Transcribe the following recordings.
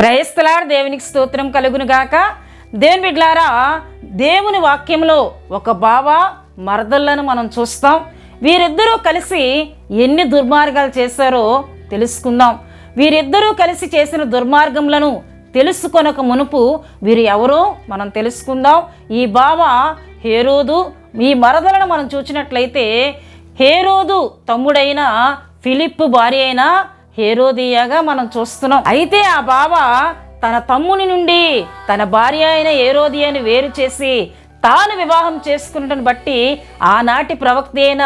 Praise the lord. దేవునికి స్తోత్రం కలుగును గాక. దేవుని బిడ్డలారా, దేవుని వాక్యంలో ఒక బావ మరదళ్ళను మనం చూస్తాం. వీరిద్దరూ కలిసి ఎన్ని దుర్మార్గాలు చేశారో తెలుసుకుందాం. వీరిద్దరూ కలిసి చేసిన దుర్మార్గములను తెలుసుకొనక మునుపు వీరు ఎవరో మనం తెలుసుకుందాం. ఈ బావ హేరోదు, ఈ మరదలను మనం చూసినట్లయితే హేరోదు తమ్ముడైన ఫిలిప్పు భార్య అయిన హేరోదియాగా మనం చూస్తున్నాం. అయితే ఆ బావ తన తమ్ముని నుండి తన భార్య అయిన హేరోదియాని వేరు చేసి తాను వివాహం చేసుకున్నటను బట్టి ఆనాటి ప్రవక్త అయిన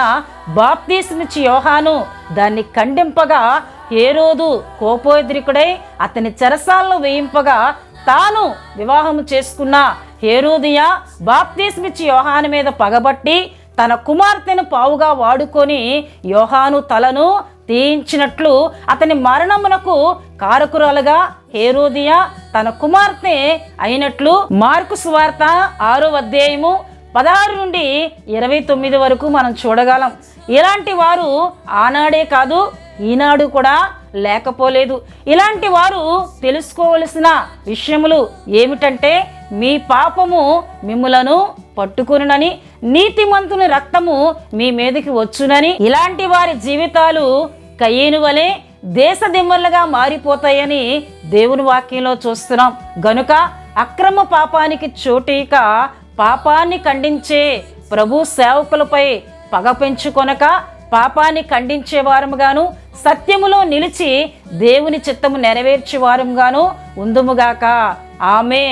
బాప్తీసునిచ్చి యోహాను దాన్ని ఖండింపగా హేరోదు కోపోద్రికుడై అతని చెరసాలను వేయింపగా తాను వివాహం చేసుకున్న హేరోదియా బాప్తీసునిచ్చి యోహాను మీద పగబట్టి తన కుమార్తెను పావుగా వాడుకొని యోహాను తలను తీయించినట్లు అతని మరణమునకు కారకురాలుగా హేరోదియా తన కుమార్తె అయినట్లు మార్కు సువార్త 6వ అధ్యాయము 16 నుండి 29 వరకు మనం చూడగలం. ఇలాంటి వారు ఆనాడే కాదు, ఈనాడు కూడా లేకపోలేదు. ఇలాంటి వారు తెలుసుకోవలసిన విషయములు ఏమిటంటే, మీ పాపము మిమ్ములను పట్టుకునునని, నీతిమంతుని రక్తము మీ మీదకి వచ్చునని, ఇలాంటి వారి జీవితాలు కయీను వలె దేశ దిమ్మలుగా మారిపోతాయని దేవుని వాక్యంలో చూస్తున్నాం. గనుక అక్రమ పాపానికి చోటీక పాపాన్ని ఖండించే ప్రభు సేవకులపై పగ పెంచుకొనక పాపాన్ని ఖండించే వారముగాను సత్యములో నిలిచి దేవుని చిత్తము నెరవేర్చే వారముగాను ఉందుముగాక. ఆమేన్.